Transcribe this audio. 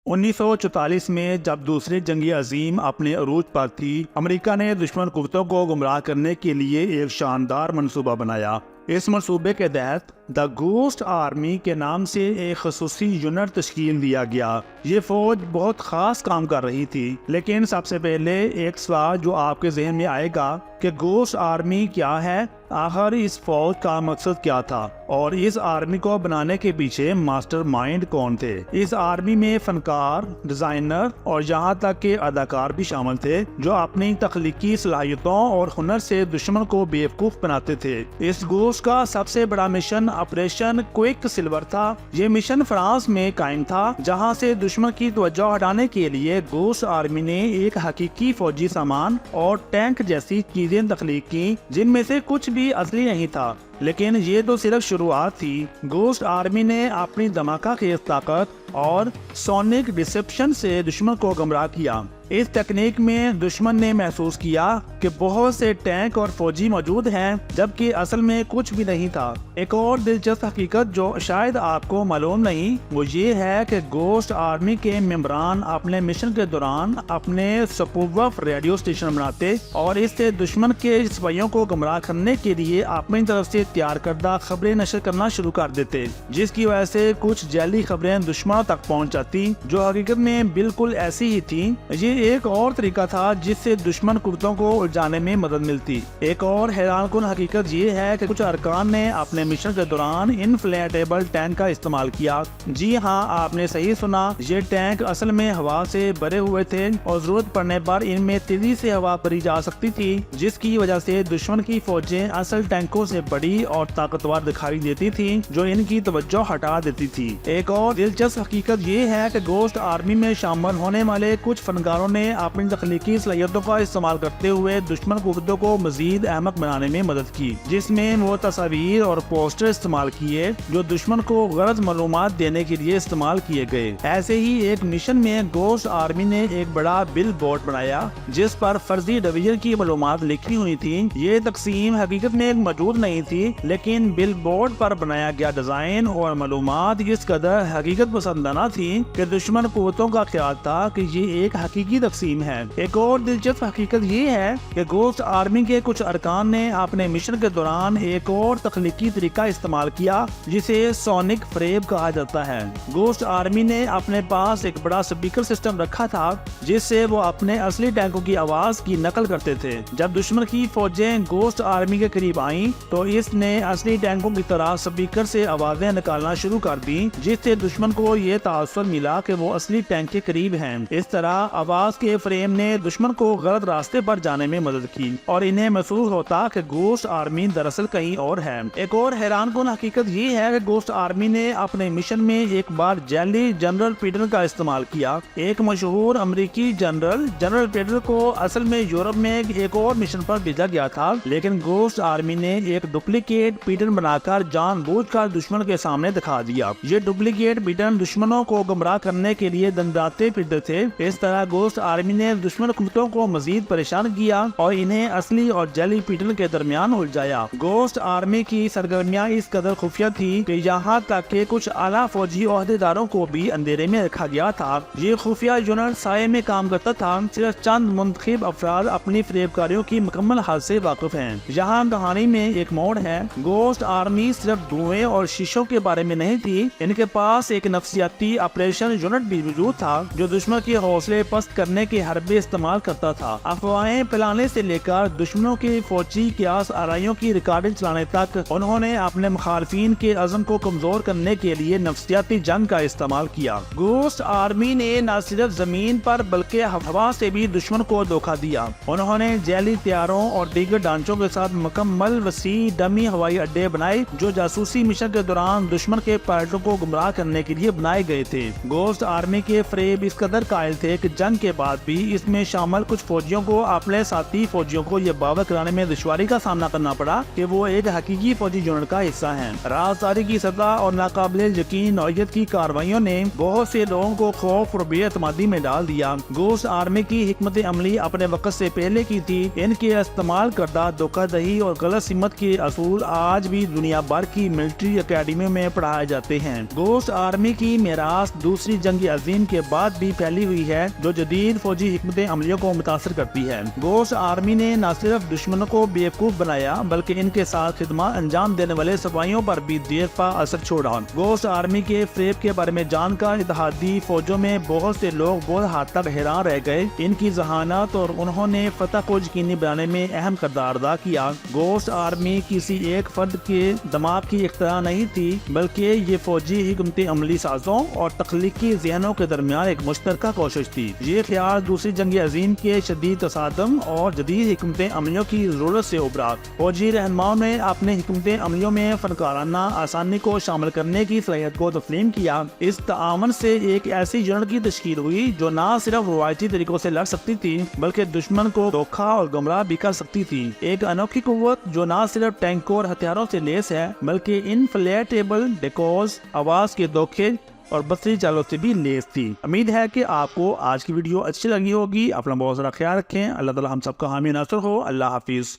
1944 میں جب دوسری جنگ عظیم اپنے عروج پر تھی، امریکہ نے دشمن قوتوں کو گمراہ کرنے کے لیے ایک شاندار منصوبہ بنایا۔ اس منصوبے کے تحت دی گھوسٹ آرمی کے نام سے ایک خصوصی یونٹ تشکیل دیا گیا۔ یہ فوج بہت خاص کام کر رہی تھی، لیکن سب سے پہلے ایک سوال جو آپ کے ذہن میں آئے گا کہ گھوسٹ آرمی کیا ہے؟ آخر اس فوج کا مقصد کیا تھا اور اس آرمی کو بنانے کے پیچھے ماسٹر مائنڈ کون تھے؟ اس آرمی میں فنکار، ڈیزائنر اور یہاں تک کہ اداکار بھی شامل تھے جو اپنی تخلیقی صلاحیتوں اور ہنر سے دشمن کو بیوقوف بناتے تھے۔ اس گھوسٹ کا سب سے بڑا مشن آپریشن کوئک سلور تھا۔ یہ مشن فرانس میں قائم تھا، جہاں سے دشمن کی توجہ ہٹانے کے لیے گھوسٹ آرمی نے ایک حقیقی فوجی سامان اور ٹینک جیسی چیزیں تخلیق کی جن میں سے کچھ بھی اصلی نہیں تھا، لیکن یہ تو صرف شروعات تھی۔ گھوسٹ آرمی نے اپنی دھماکہ خیز طاقت اور سونک ڈسپشن سے دشمن کو گمراہ کیا۔ اس تکنیک میں دشمن نے محسوس کیا کہ بہت سے ٹینک اور فوجی موجود ہیں، جبکہ اصل میں کچھ بھی نہیں تھا۔ ایک اور دلچسپ حقیقت جو شاید آپ کو معلوم نہیں، وہ یہ ہے کہ گھوسٹ آرمی کے ممبران اپنے مشن کے دوران اپنے سپوف ریڈیو اسٹیشن بناتے اور اس سے دشمن کے سپاہیوں کو گمراہ کرنے کے لیے اپنی طرف سے تیار کردہ خبریں نشر کرنا شروع کر دیتے، جس کی وجہ سے کچھ جعلی خبریں دشمنوں تک پہنچ جاتی جو حقیقت میں بالکل ایسی ہی تھیں۔ یہ ایک اور طریقہ تھا جس سے دشمن قوتوں کو الجھانے میں مدد ملتی۔ ایک اور حیران کن حقیقت یہ ہے کہ کچھ ارکان نے اپنے مشن کے دوران انفلیٹیبل ٹینک کا استعمال کیا۔ جی ہاں، آپ نے صحیح سنا، یہ ٹینک اصل میں ہوا سے بھرے ہوئے تھے اور ضرورت پڑنے پر ان میں تیزی سے ہوا بھری جا سکتی تھی، جس کی وجہ سے دشمن کی فوجیں اصل ٹینکوں سے بڑی اور طاقتور دکھائی دیتی تھی جو ان کی توجہ ہٹا دیتی تھی۔ ایک اور دلچسپ حقیقت یہ ہے کہ گھوسٹ آرمی میں شامل ہونے والے کچھ فنکاروں نے اپنی تخلیقی صلاحیتوں کا استعمال کرتے ہوئے دشمن قوتوں کو مزید احمق بنانے میں مدد کی، جس میں وہ تصاویر اور پوسٹر استعمال کیے جو دشمن کو غلط معلومات دینے کے لیے استعمال کیے گئے۔ ایسے ہی ایک مشن میں گھوسٹ آرمی نے ایک بڑا بل بورڈ بنایا جس پر فرضی ڈویژن کی معلومات لکھی ہوئی تھی۔ یہ تقسیم حقیقت میں موجود نہیں تھی، لیکن بل بورڈ پر بنایا گیا ڈیزائن اور معلومات اس قدر حقیقت پسندانہ تھی کہ دشمن قوتوں کا خیال تھا کہ یہ ایک حقیقی تقسیم ہے۔ ایک اور دلچسپ حقیقت یہ ہے کہ گھوسٹ آرمی کے کچھ ارکان نے اپنے مشن کے دوران ایک اور تخلیقی طریقہ استعمال کیا جسے سونک فریب کہا جاتا ہے۔ گھوسٹ آرمی نے اپنے پاس ایک بڑا اسپیکر سسٹم رکھا تھا جس سے وہ اپنے اصلی ٹینکوں کی آواز کی نقل کرتے تھے۔ جب دشمن کی فوجیں گھوسٹ آرمی کے قریب آئیں تو اس نے اصلی ٹینکوں کی طرح اسپیکر سے آوازیں نکالنا شروع کر دی، جس سے دشمن کو یہ تاثر ملا کہ وہ اصلی ٹینک کے قریب ہیں۔ اس طرح آواز کے فریم نے دشمن کو غلط راستے پر جانے میں مدد کی اور انہیں محسوس ہوتا کہ گھوسٹ آرمی دراصل کہیں اور ہے۔ ایک اور حیران کن حقیقت یہ ہے کہ گھوسٹ آرمی نے اپنے مشن میں ایک بار جعلی جنرل پیٹر کا استعمال کیا۔ ایک مشہور امریکی جنرل پیٹر کو اصل میں یورپ میں ایک اور مشن پر بھیجا گیا تھا، لیکن گھوسٹ آرمی نے ایک ڈپلیکیٹ پیٹر بنا کر جان بوجھ کر دشمن کے سامنے دکھا دیا۔ یہ ڈپلیکیٹ پیٹر دشمنوں کو گمراہ کرنے کے لیے دنداتے پھرتے تھے۔ اس طرح گھوسٹ آرمی نے دشمن قوتوں کو مزید پریشان کیا اور انہیں اصلی اور جعلی پیٹر کے درمیان الجھایا۔ گھوسٹ آرمی کی سرگرمیاں اس قدر خفیہ تھی کہ یہاں تک کہ کچھ اعلیٰ فوجی عہدیداروں کو بھی اندھیرے میں رکھا گیا تھا۔ یہ خفیہ یونٹ سائے میں کام کرتا تھا، صرف چند منتخب افراد اپنی فریب کاریوں کی مکمل حد سے واقف ہیں۔ یہاں کہانی میں ایک موڑ ہے۔ گھوسٹ آرمی صرف دھوئیں اور شیشوں کے بارے میں نہیں تھی، ان کے پاس ایک نفسیاتی آپریشن یونٹ بھی موجود تھا جو دشمن کے حوصلے پست کرنے کے حربے استعمال کرتا تھا۔ افواہیں پھیلانے سے لے کر دشمنوں کی فوجی قیاس آرائیوں کی ریکارڈنگ چلانے تک، انہوں نے اپنے مخالفین کے عزم کو کمزور کرنے کے لیے نفسیاتی جنگ کا استعمال کیا۔ گھوسٹ آرمی نے نہ صرف زمین پر بلکہ ہوا سے بھی دشمن کو دھوکہ دیا۔ انہوں نے جعلی طیاروں اور دیگر ڈھانچوں کے ساتھ مکمل وسیع ڈمی ہوائی اڈے بنائے جو جاسوسی مشن کے دوران دشمن کے پائلٹوں کو گمراہ کرنے کے لیے بنائے گئے تھے۔ گھوسٹ آرمی کے فریب اس قدر قائل تھے کہ جنگ کے بعد بھی اس میں شامل کچھ فوجیوں کو اپنے ساتھی فوجیوں کو یہ باور کرانے میں دشواری کا سامنا کرنا پڑا کہ وہ ایک حقیقی فوجی یونٹ کا حصہ ہیں۔ رازداری کی سطح اور ناقابل یقین نوعیت کی کارروائیوں نے بہت سے لوگوں کو خوف اور بے اعتمادی میں ڈال دیا۔ گھوسٹ آرمی کی حکمت عملی اپنے وقت سے پہلے کی تھی۔ ان کے استعمال کردہ دھوکہ دہی اور غلط سمت کے اصول اصول آج بھی دنیا بھر کی ملٹری اکیڈمیوں میں پڑھائے جاتے ہیں۔ گوسٹ آرمی کی میراث دوسری جنگ عظیم کے بعد بھی پھیلی ہوئی ہے، جو جدید فوجی حکمت عملیوں کو متاثر کرتی ہے۔ گوسٹ آرمی نے نہ صرف دشمنوں کو بیوقوف بنایا بلکہ ان کے ساتھ خدمات انجام دینے والے سپاہیوں پر بھی دیر پا اثر چھوڑا۔ گوسٹ آرمی کے فریب کے بارے میں جان کر اتحادی فوجوں میں بہت سے لوگ بہت حد تک حیران رہ گئے۔ ان کی ذہانت اور انہوں نے فتح کو یقینی بنانے میں اہم کردار ادا کیا۔ گوسٹ آرمی کسی ایک فرد کے دماغ کی اختراع نہیں تھی، بلکہ یہ فوجی حکمت عملی سازوں اور تخلیقی ذہنوں کے درمیان ایک مشترکہ کوشش تھی۔ یہ خیال دوسری جنگ عظیم کے شدید تصادم اور جدید حکمت عملیوں کی ضرورت سے ابھرا۔ فوجی رہنماؤں نے اپنے حکمت عملیوں میں فنکارانہ آسانی کو شامل کرنے کی صلاحیت کو تسلیم کیا۔ اس تعاون سے ایک ایسی یونٹ کی تشکیل ہوئی جو نہ صرف روایتی طریقوں سے لڑ سکتی تھی بلکہ دشمن کو دھوکہ اور گمراہ بھی کر سکتی تھی۔ ایک انوکھی قوت جو نہ صرف ٹینکوں اور ہتھیاروں سے لیس ہے بلکہ انفلیٹیبل ڈیکوز، آواز کے دھوکے اور بصری چالوں سے بھی لیس تھی۔ امید ہے کہ آپ کو آج کی ویڈیو اچھی لگی ہوگی۔ اپنا بہت سارا خیال رکھیں۔ اللہ تعالی ہم سب کا حامی ناصر ہو۔ اللہ حافظ۔